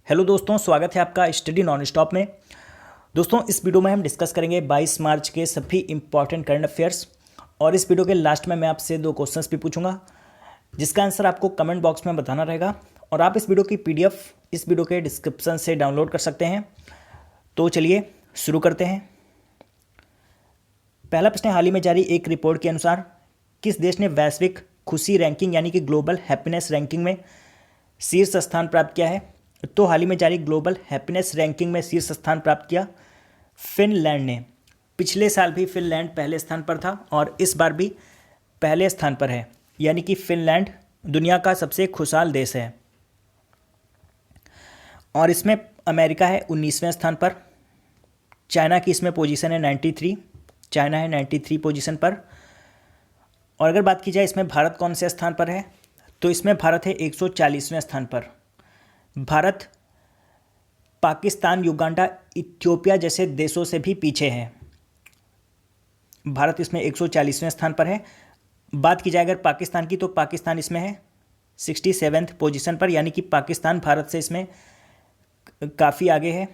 Hello दोस्तों, स्वागत है आपका स्टडी नॉन स्टॉप में। दोस्तों, इस वीडियो में हम डिस्कस करेंगे 22 मार्च के सभी इंपॉर्टेंट करंट अफेयर्स। और इस वीडियो के लास्ट में मैं आपसे 2 क्वेश्चंस भी पूछूंगा, जिसका आंसर आपको कमेंट बॉक्स में बताना रहेगा। और आप इस वीडियो की पीडीएफ इस वीडियो के डिस्क्रिप्शन से डाउनलोड कर सकते हैं। तो चलिए शुरू करते हैं। पहला प्रश्न, हाल ही में जारी एक रिपोर्ट के अनुसार किस देश ने वैश्विक खुशी रैंकिंग यानी कि ग्लोबल हैप्पीनेस रैंकिंग में शीर्ष स्थान प्राप्त किया है? तो हाल ही में जारी ग्लोबल हैप्पीनेस रैंकिंग में शीर्ष स्थान प्राप्त किया फिनलैंड ने। पिछले साल भी फिनलैंड पहले स्थान पर था और इस बार भी पहले स्थान पर है, यानी कि फिनलैंड दुनिया का सबसे खुशहाल देश है। और इसमें अमेरिका है 19वें स्थान पर। चाइना की इसमें पोजीशन है 93, चाइना है 93 पोजीशन पर। और अगर बात की जाए इसमें भारत कौन से स्थान पर है, तो इसमें भारत है 140वें स्थान पर। भारत पाकिस्तान, युगांडा, इथियोपिया जैसे देशों से भी पीछे है। भारत इसमें 140वें स्थान पर है। बात की जाए अगर पाकिस्तान की, तो पाकिस्तान इसमें है 67th पोजीशन पर, यानी कि पाकिस्तान भारत से इसमें काफ़ी आगे है।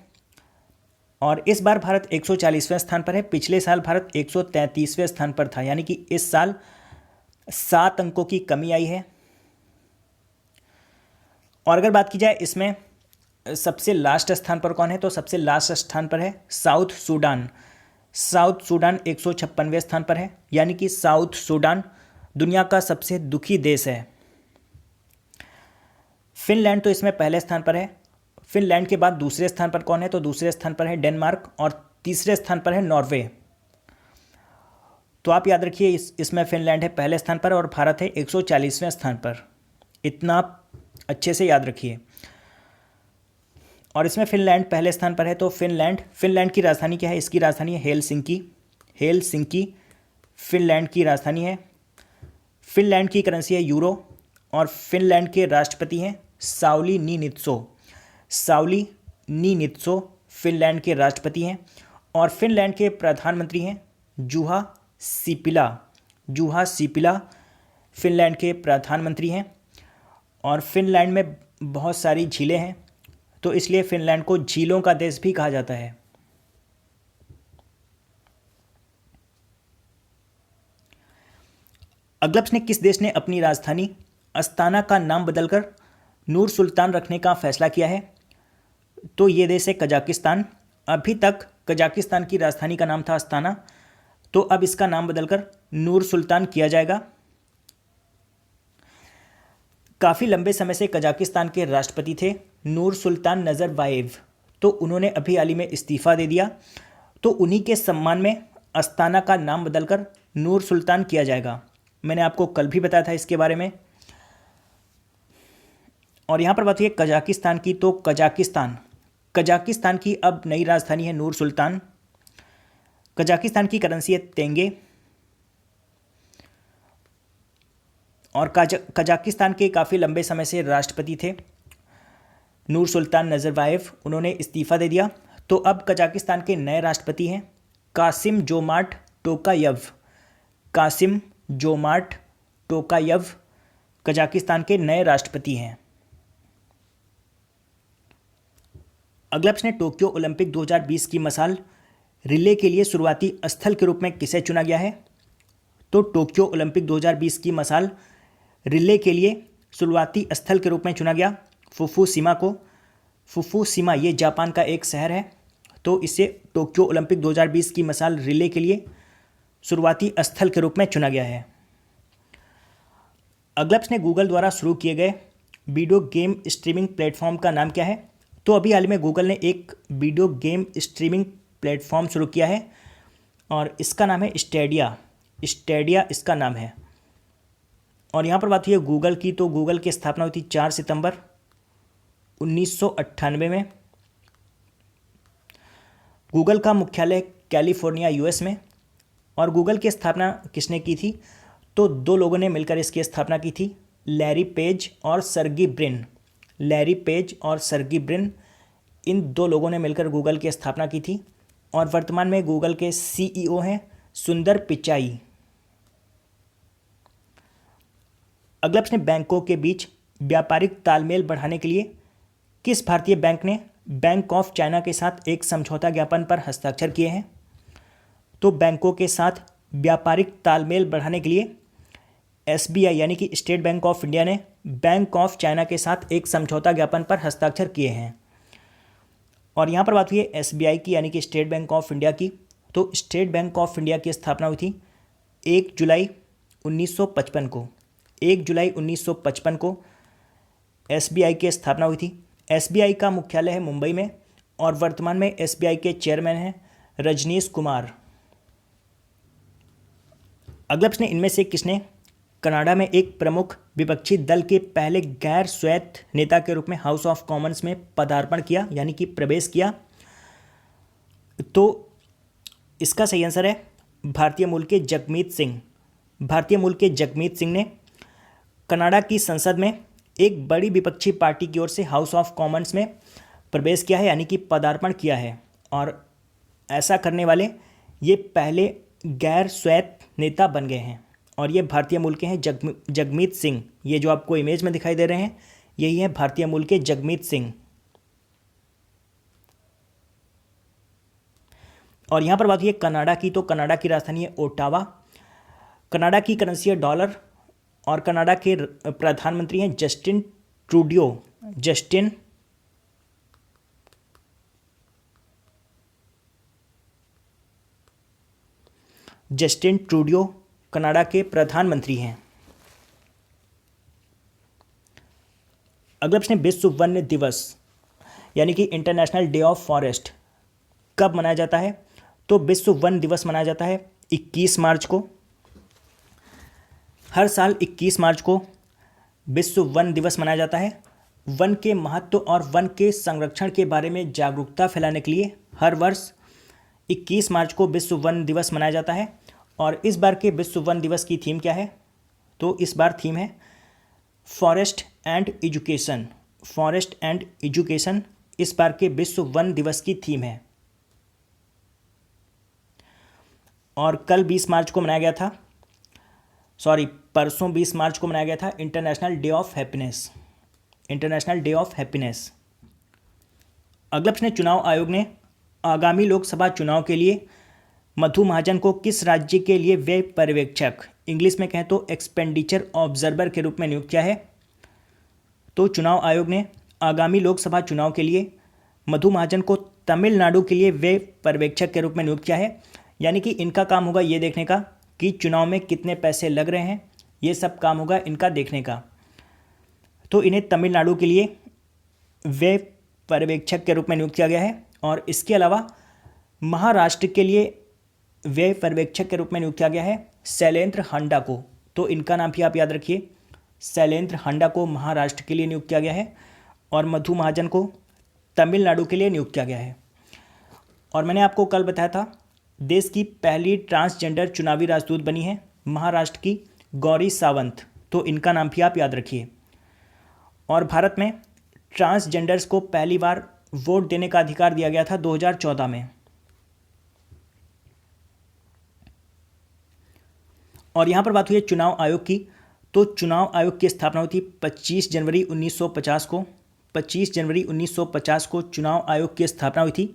और इस बार भारत 140वें स्थान पर है। पिछले साल भारत 133वें स्थान पर था, यानी कि इस साल 7 अंकों की कमी आई है। और अगर बात की जाए इसमें सबसे लास्ट स्थान पर कौन है, तो सबसे लास्ट स्थान पर है साउथ सूडान। साउथ सूडान 156वें स्थान पर है, यानी कि साउथ सूडान दुनिया का सबसे दुखी देश है। फिनलैंड तो इसमें पहले स्थान पर है। फिनलैंड के बाद दूसरे स्थान पर कौन है, तो दूसरे स्थान पर है डेनमार्क और तीसरे स्थान पर है नॉर्वे। तो आप याद रखिए, इसमें फिनलैंड है पहले स्थान पर और भारत है 140वें स्थान पर। इतना आप अच्छे से याद रखिए। और इसमें फिनलैंड पहले स्थान पर है, तो फिनलैंड की राजधानी क्या है? इसकी राजधानी है हेलसिंकी। हेलसिंकी फिनलैंड की राजधानी है। फिनलैंड की करेंसी है यूरो और फिनलैंड के राष्ट्रपति हैं साउली नीनित्सो। साउली नीनित्सो फिनलैंड के राष्ट्रपति हैं। और फिनलैंड के प्रधानमंत्री हैं Zuha Sipila. Zuha Sipila Finland के प्रधानमंत्री हैं। और फिनलैंड में बहुत सारी झीलें हैं, तो इसलिए फिनलैंड को झीलों का देश भी कहा जाता है। अगला प्रश्न, किस देश ने अपनी राजधानी अस्ताना का नाम बदलकर नूर सुल्तान रखने का फैसला किया है? तो ये देश है कजाकिस्तान। अभी तक कजाकिस्तान की राजधानी का नाम था अस्ताना, तो अब इसका नाम बदलकर नूर सुल्तान किया जाएगा। काफ़ी लंबे समय से कजाकिस्तान के राष्ट्रपति थे नूर सुल्तान नज़रबायेव, तो उन्होंने अभी हाल ही में इस्तीफ़ा दे दिया। तो उन्हीं के सम्मान में अस्ताना का नाम बदलकर नूर सुल्तान किया जाएगा। मैंने आपको कल भी बताया था इसके बारे में। और यहाँ पर बात हुई है कजाकिस्तान की, तो कजाकिस्तान की अब नई राजधानी है नूर सुल्तान। कजाकिस्तान की करेंसी है तेंगे। और कजाकिस्तान के काफ़ी लंबे समय से राष्ट्रपति थे नूर सुल्तान नज़रबायेव, उन्होंने इस्तीफ़ा दे दिया। तो अब कजाकिस्तान के नए राष्ट्रपति हैं Kassym Jomart Tokayev. Kassym Jomart Tokayev Kazakhstan के नए राष्ट्रपति हैं। अगला प्रश्न, टोक्यो ओलंपिक 2020 की मसाल रिले के लिए शुरुआती स्थल के रूप में किसे चुना गया है? तो टोक्यो ओलंपिक 2020 की मसाल रिले के लिए शुरुआती स्थल के रूप में चुना गया फुकुशिमा को। फुकुशिमा ये जापान का एक शहर है, तो इसे टोक्यो ओलंपिक 2020 की मसाल रिले के लिए शुरुआती स्थल के रूप में चुना गया है। अगला प्रश्न, गूगल द्वारा शुरू किए गए वीडियो गेम स्ट्रीमिंग प्लेटफॉर्म का नाम क्या है? तो अभी हाल में गूगल ने एक वीडियो गेम स्ट्रीमिंग प्लेटफॉर्म शुरू किया है और इसका नाम है स्टेडिया। स्टेडिया इसका नाम है। और यहाँ पर बात हुई है गूगल की, तो गूगल की स्थापना हुई थी 4 सितंबर 1998 में। गूगल का मुख्यालय कैलिफोर्निया यूएस में। और गूगल की स्थापना किसने की थी? तो 2 लोगों ने मिलकर इसकी स्थापना की थी, लैरी पेज और सर्गी ब्रिन। लैरी पेज और सर्गी ब्रिन, इन 2 लोगों ने मिलकर गूगल की स्थापना की थी। और वर्तमान में गूगल के सीईओ हैं सुंदर पिचाई। अगला प्रश्न, बैंकों के बीच व्यापारिक तालमेल बढ़ाने के लिए किस भारतीय बैंक ने बैंक ऑफ चाइना के साथ एक समझौता ज्ञापन पर हस्ताक्षर किए हैं? तो बैंकों के साथ व्यापारिक तालमेल बढ़ाने के लिए एसबीआई यानी कि स्टेट बैंक ऑफ इंडिया ने बैंक ऑफ चाइना के साथ एक समझौता ज्ञापन पर हस्ताक्षर किए हैं। और यहाँ पर बात हुई है एसबीआई की यानी कि स्टेट बैंक ऑफ इंडिया की। तो स्टेट बैंक ऑफ इंडिया की स्थापना हुई थी 1 जुलाई 1955 को। 1 जुलाई 1955 को एसबीआई की स्थापना हुई थी। एसबीआई का मुख्यालय है मुंबई में और वर्तमान में एसबीआई के चेयरमैन हैं रजनीश कुमार। अगला प्रश्न, इनमें से किसने कनाडा में एक प्रमुख विपक्षी दल के पहले गैर स्वायत्त नेता के रूप में हाउस ऑफ कॉमन्स में पदार्पण किया यानी कि प्रवेश किया? तो इसका सही आंसर है भारतीय मूल के जगमीत सिंह। भारतीय मूल के जगमीत सिंह ने कनाडा की संसद में एक बड़ी विपक्षी पार्टी की ओर से हाउस ऑफ कॉमन्स में प्रवेश किया है यानी कि पदार्पण किया है। और ऐसा करने वाले ये पहले गैर स्वायत्त नेता बन गए हैं और ये भारतीय मूल के हैं जगमीत सिंह। ये जो आपको इमेज में दिखाई दे रहे हैं यही है भारतीय मूल के जगमीत सिंह। और यहाँ पर बात हुई है कनाडा की। तो कनाडा की राजधानी है ओटावा। कनाडा की करेंसी है डॉलर और कनाडा के प्रधानमंत्री हैं Justin Trudeau. Justin Trudeau Canada के प्रधानमंत्री हैं। अगला प्रश्न, विश्व वन्य दिवस यानी कि इंटरनेशनल डे ऑफ फॉरेस्ट कब मनाया जाता है? तो विश्व वन दिवस मनाया जाता है 21 मार्च को। हर साल 21 मार्च को विश्व वन दिवस मनाया जाता है। वन के महत्व और वन के संरक्षण के बारे में जागरूकता फैलाने के लिए हर वर्ष 21 मार्च को विश्व वन दिवस मनाया जाता है। और इस बार के विश्व वन दिवस की थीम क्या है? तो इस बार थीम है forest and education. Forest and education इस बार के विश्व वन दिवस की थीम है। और कल 20 मार्च को मनाया गया था, परसों 20 मार्च को मनाया गया था international day of happiness. International day of happiness. अगला प्रश्न, चुनाव आयोग ने आगामी लोकसभा चुनाव के लिए मधु महाजन को किस राज्य के लिए व्यय पर्यवेक्षक, इंग्लिश में कहें तो एक्सपेंडिचर ऑब्जर्वर के रूप में नियुक्त किया है? तो चुनाव आयोग ने आगामी लोकसभा चुनाव के लिए मधु महाजन को तमिलनाडु के लिए व्यय पर्यवेक्षक के रूप में नियुक्त किया है। यानी कि इनका काम होगा ये देखने का कि चुनाव में कितने पैसे लग रहे हैं, ये सब काम होगा इनका देखने का। तो इन्हें तमिलनाडु के लिए व्यय पर्यवेक्षक के रूप में नियुक्त किया गया है। और इसके अलावा महाराष्ट्र के लिए व्यय पर्यवेक्षक के रूप में नियुक्त किया गया है शैलेंद्र हांडा को। तो इनका नाम भी आप याद रखिए, शैलेंद्र हांडा को महाराष्ट्र के लिए नियुक्त किया गया है और मधु महाजन को तमिलनाडु के लिए नियुक्त किया गया है। और मैंने आपको कल बताया था देश की पहली ट्रांसजेंडर चुनावी राजदूत बनी है महाराष्ट्र की गौरी सावंत। तो इनका नाम भी आप याद रखिए। और भारत में ट्रांसजेंडर्स को पहली बार वोट देने का अधिकार दिया गया था 2014 में। और यहाँ पर बात हुई है चुनाव आयोग की। तो चुनाव आयोग की स्थापना हुई थी 25 जनवरी 1950 को। 25 जनवरी 1950 को चुनाव आयोग की स्थापना हुई थी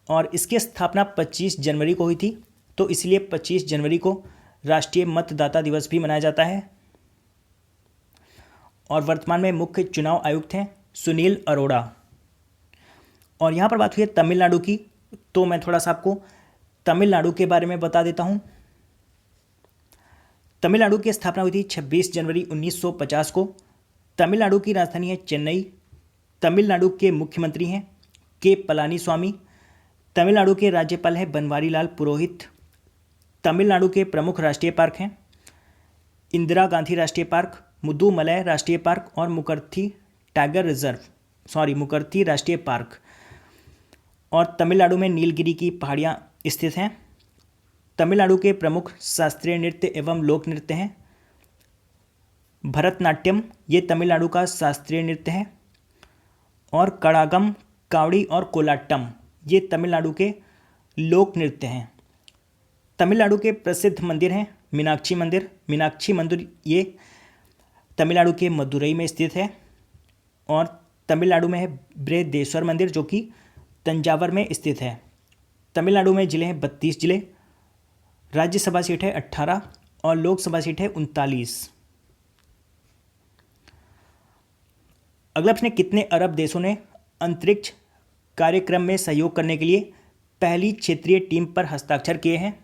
और इसकी स्थापना 25 जनवरी को हुई थी। तो इसलिए 25 जनवरी को राष्ट्रीय मतदाता दिवस भी मनाया जाता है। और वर्तमान में मुख्य चुनाव आयुक्त हैं सुनील अरोड़ा। और यहाँ पर बात हुई है तमिलनाडु की। तो मैं थोड़ा सा आपको तमिलनाडु के बारे में बता देता हूँ। तमिलनाडु की स्थापना हुई थी 26 जनवरी 1950 को। तमिलनाडु की राजधानी है चेन्नई। तमिलनाडु के मुख्यमंत्री हैं के पलानीस्वामी। तमिलनाडु के राज्यपाल हैं बनवारीलाल पुरोहित। तमिलनाडु के प्रमुख राष्ट्रीय पार्क हैं इंदिरा गांधी राष्ट्रीय पार्क, मुदुमलई राष्ट्रीय पार्क और मुकर्थी राष्ट्रीय पार्क। और तमिलनाडु में नीलगिरी की पहाड़ियाँ स्थित हैं। तमिलनाडु के प्रमुख शास्त्रीय नृत्य एवं लोक नृत्य हैं भरतनाट्यम, ये तमिलनाडु का शास्त्रीय नृत्य है। और कड़ागम, कावड़ी और कोलाट्टम, ये तमिलनाडु के लोक नृत्य हैं। तमिलनाडु के प्रसिद्ध मंदिर हैं मीनाक्षी मंदिर। मीनाक्षी मंदिर ये तमिलनाडु के मदुरई में स्थित है। और तमिलनाडु में है बृहदेश्वर मंदिर, जो कि तंजावर में स्थित है। तमिलनाडु में जिले हैं 32 जिले, राज्यसभा सीट है 18 और लोकसभा सीट है 39। अगला प्रश्न, कितने अरब देशों ने अंतरिक्ष कार्यक्रम में सहयोग करने के लिए पहली क्षेत्रीय टीम पर हस्ताक्षर किए हैं?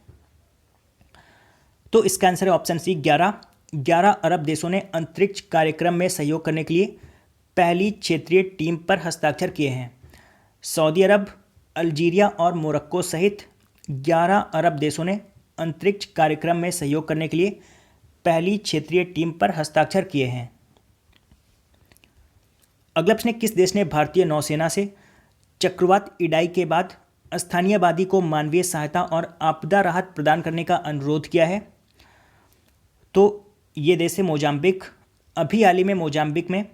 तो इसका आंसर है ऑप्शन सी 11। 11 अरब देशों ने अंतरिक्ष कार्यक्रम में सहयोग करने के लिए पहली क्षेत्रीय टीम पर हस्ताक्षर किए हैं। सऊदी अरब, अल्जीरिया और मोरक्को सहित 11 अरब देशों ने अंतरिक्ष कार्यक्रम में सहयोग करने के लिए पहली क्षेत्रीय टीम पर हस्ताक्षर किए हैं। अगला प्रश्न, किस देश ने भारतीय नौसेना से चक्रवात इडाई के बाद स्थानीय आबादी को मानवीय सहायता और आपदा राहत प्रदान करने का अनुरोध किया है? तो ये देश है मोजाम्बिक। अभी हाल ही में मोजाम्बिक में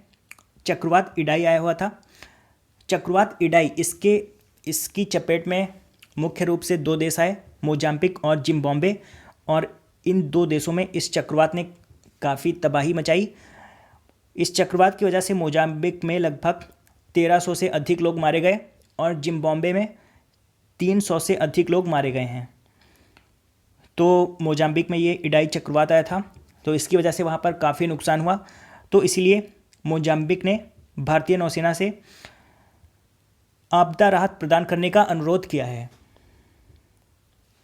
चक्रवात इडाई आया हुआ था। चक्रवात इडाई इसकी चपेट में मुख्य रूप से 2 देश आए, मोजाम्बिक और जिम्बाब्वे, और इन 2 देशों में इस चक्रवात ने काफ़ी तबाही मचाई। इस चक्रवात की वजह से मोजाम्बिक में लगभग 1300 से अधिक लोग मारे गए और जिम्बाब्वे में 300 से अधिक लोग मारे गए हैं। तो मोजाम्बिक में ये इडाई चक्रवात आया था, तो इसकी वजह से वहाँ पर काफ़ी नुकसान हुआ। तो इसीलिए मोजाम्बिक ने भारतीय नौसेना से आपदा राहत प्रदान करने का अनुरोध किया है।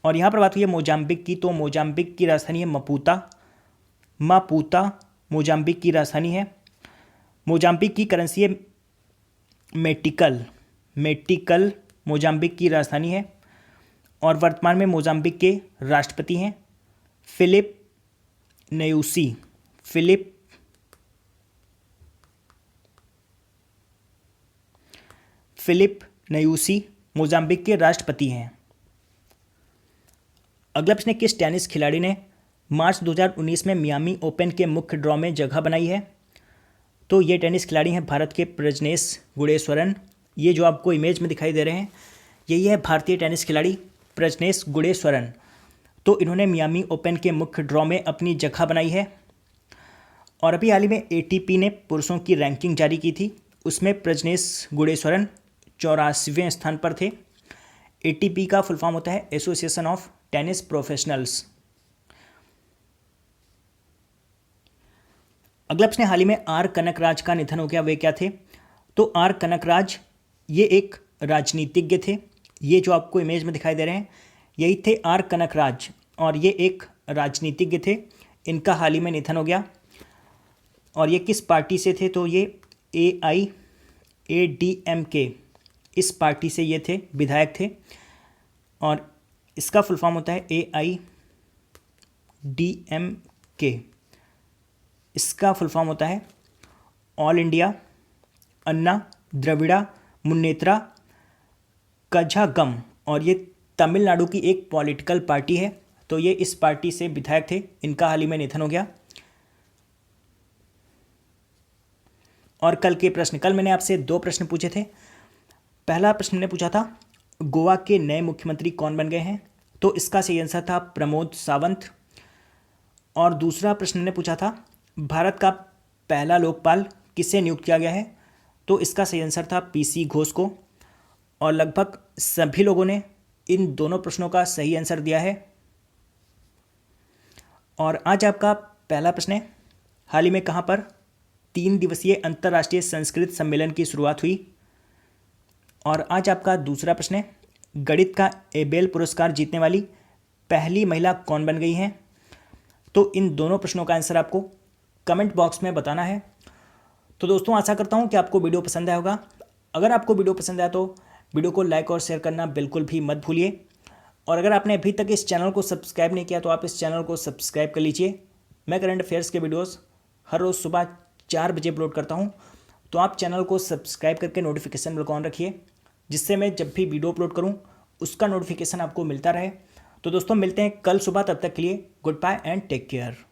और यहाँ पर बात हुई है मोजाम्बिक की, तो मोजाम्बिक की राजधानी है मापूता मोजाम्बिक की राजधानी है। मोजाम्बिक की करेंसी है मेटिकल मोजाम्बिक की राजधानी है। और वर्तमान में मोजाम्बिक के राष्ट्रपति हैं फिलिप न्यूसी मोजाम्बिक के राष्ट्रपति हैं। अगला प्रश्न, किस टेनिस खिलाड़ी ने मार्च 2019 में मियामी ओपन के मुख्य ड्रॉ में जगह बनाई है? तो ये टेनिस खिलाड़ी हैं भारत के प्रजनेश गुणेश्वरन। ये जो आपको इमेज में दिखाई दे रहे हैं, यही है भारतीय टेनिस खिलाड़ी प्रजनेश गुणेश्वरन। तो इन्होंने मियामी ओपन के मुख्य ड्रॉ में अपनी जगह बनाई है। और अभी हाल ही में ATP ने पुरुषों की रैंकिंग जारी की थी, उसमें प्रजनेश गुणेश्वरन 84वें स्थान पर थे। ATP का फुल फॉर्म होता है एसोसिएशन ऑफ टेनिस प्रोफेशनल्स। अगला प्रश्न, हाल ही में आर कनकराज का निधन हो गया, वे क्या थे? तो आर कनकराज ये एक राजनीतिज्ञ थे। ये जो आपको इमेज में दिखाई दे रहे हैं, यही थे आर कनकराज, और ये एक राजनीतिज्ञ थे। इनका हाल ही में निधन हो गया। और ये किस पार्टी से थे? तो ये AIADMK इस पार्टी से ये थे, विधायक थे। और इसका फुल फॉर्म होता है AIADMK। इसका फुल फॉर्म होता है ऑल इंडिया अन्ना द्रविड़ा मुन्नेत्रा कझागम। और ये तमिलनाडु की एक पॉलिटिकल पार्टी है। तो ये इस पार्टी से विधायक थे। इनका हाल ही में निधन हो गया। और कल मैंने आपसे 2 प्रश्न पूछे थे। पहला प्रश्न मैंने पूछा था गोवा के नए मुख्यमंत्री कौन बन गए हैं? तो इसका सही आंसर था प्रमोद सावंत। और दूसरा प्रश्न मैंने पूछा था भारत का पहला लोकपाल किसे नियुक्त किया गया है? तो इसका सही आंसर था PC घोष को। और लगभग सभी लोगों ने इन दोनों प्रश्नों का सही आंसर दिया है। और आज आपका पहला प्रश्न है, हाल ही में कहाँ पर 3 दिवसीय अंतर्राष्ट्रीय संस्कृत सम्मेलन की शुरुआत हुई? और आज आपका दूसरा प्रश्न है, गणित का एबेल पुरस्कार जीतने वाली पहली महिला कौन बन गई हैं? तो इन दोनों प्रश्नों का आंसर आपको कमेंट बॉक्स में बताना है। तो दोस्तों, आशा करता हूँ कि आपको वीडियो पसंद आया होगा। अगर आपको वीडियो पसंद आया तो वीडियो को लाइक और शेयर करना बिल्कुल भी मत भूलिए। और अगर आपने अभी तक इस चैनल को सब्सक्राइब नहीं किया तो आप इस चैनल को सब्सक्राइब कर लीजिए। मैं करंट अफेयर्स के वीडियोस हर रोज़ सुबह 4 बजे अपलोड करता हूँ, तो आप चैनल को सब्सक्राइब करके नोटिफिकेशन बेल ऑन रखिए, जिससे मैं जब भी वीडियो अपलोड करूँ उसका नोटिफिकेशन आपको मिलता रहे। तो दोस्तों, मिलते हैं कल सुबह, तब तक के लिए good bye and take care.